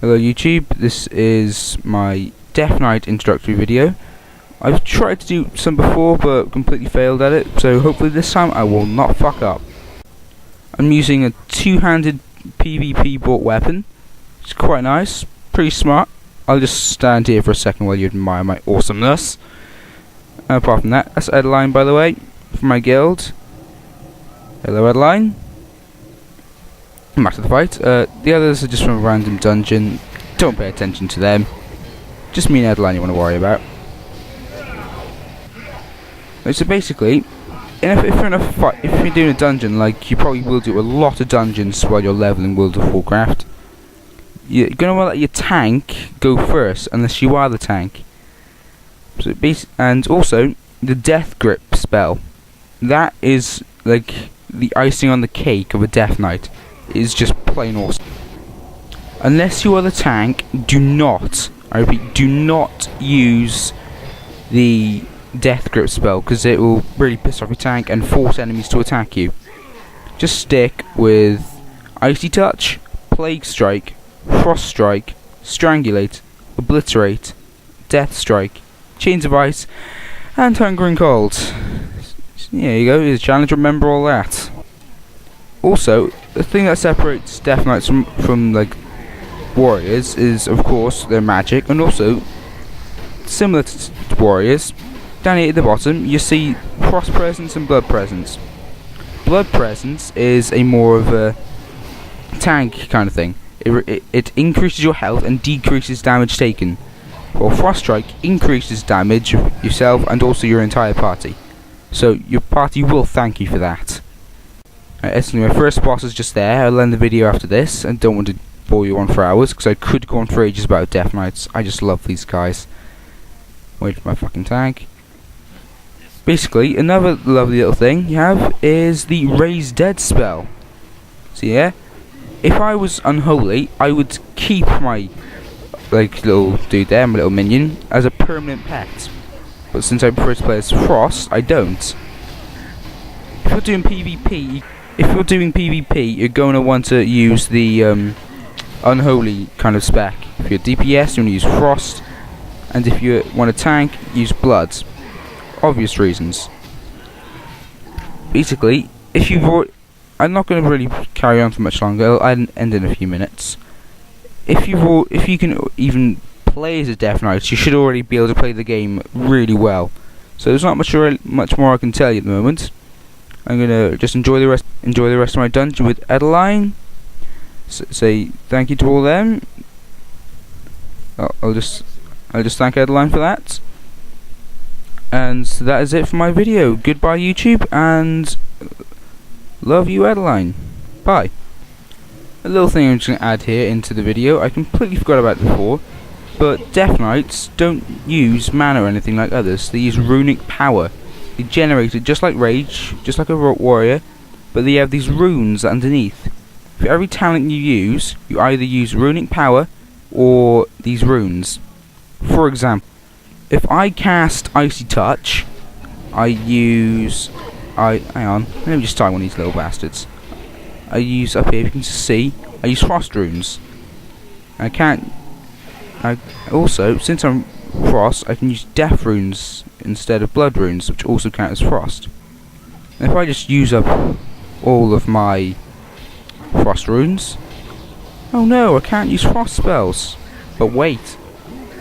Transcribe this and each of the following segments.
Hello YouTube, this is my Death Knight introductory video. I've tried to do some before but completely failed at it, so hopefully this time I will not fuck up. I'm using a two-handed PvP bought weapon. It's quite nice, pretty smart. I'll just stand here for a second while you admire my awesomeness. Apart from that, that's Adeline, by the way, from my guild. Hello Adeline. Back to the fight. The others are just from a random dungeon. Don't pay attention to them. Just me and Adeline you want to worry about. So basically, if you're in a fight, if you're doing a dungeon, like you probably will do a lot of dungeons while you're leveling World of Warcraft, you're gonna want to let your tank go first, unless you are the tank. So and also the Death Grip spell. That is like the icing on the cake of a Death Knight. Is just plain awesome. Unless you are the tank, do not, I repeat, do not use the Death Grip spell, because it will really piss off your tank and force enemies to attack you. Just stick with Icy Touch, Plague Strike, Frost Strike, Strangulate, Obliterate, Death Strike, Chains of Ice, and Hunger and Cold. So there you go, here's a challenge, remember all that. Also, the thing that separates Death Knights from like warriors is, of course, their magic, and also similar to warriors. Down here at the bottom, you see Frost Presence and Blood Presence. Blood Presence is a more of a tank kind of thing. It increases your health and decreases damage taken, while Frost Strike increases damage yourself and also your entire party. So your party will thank you for that. Anyway, my first boss is just there. I'll end the video after this. I don't want to bore you on for hours, because I could go on for ages about Death Knights. I just love these guys. Wait for my fucking tank. Basically, another lovely little thing you have is the Raise Dead spell. See here? If I was unholy, I would keep my little dude there, my little minion, as a permanent pet. But since I prefer to play as Frost, I don't. If you're doing PvP, you're going to want to use the unholy kind of spec. If you're DPS, you want to use Frost, and if you want a tank, use Blood. Obvious reasons. Basically, if you've I'm not going to really carry on for much longer. I'll end in a few minutes. If you can even play as a Death Knight, you should already be able to play the game really well. So there's not much more I can tell you at the moment. I'm gonna just enjoy the rest of my dungeon with Adeline. Say thank you to all them. I'll just thank Adeline for that. And that is it for my video. Goodbye YouTube, and love you Adeline. Bye. A little thing I'm just gonna add here into the video. I completely forgot about it before, but Death Knights don't use mana or anything like others. They use runic power. They generate it just like Rage, just like a warrior, but they have these runes underneath. For every talent you use, you either use runic power or these runes. For example, if I cast Icy Touch, hang on, let me just tie one of these little bastards. I use, up here if you can see, I use Frost runes. Also, since I'm Frost, I can use Death runes instead of Blood runes, which also count as Frost. And if I just use up all of my Frost runes, oh no, I can't use Frost spells. But wait,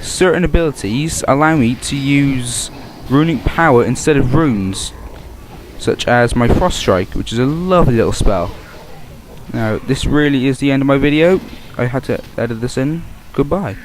certain abilities allow me to use runic power instead of runes, such as my Frost Strike, which is a lovely little spell. Now, this really is the end of my video. I had to edit this in. Goodbye.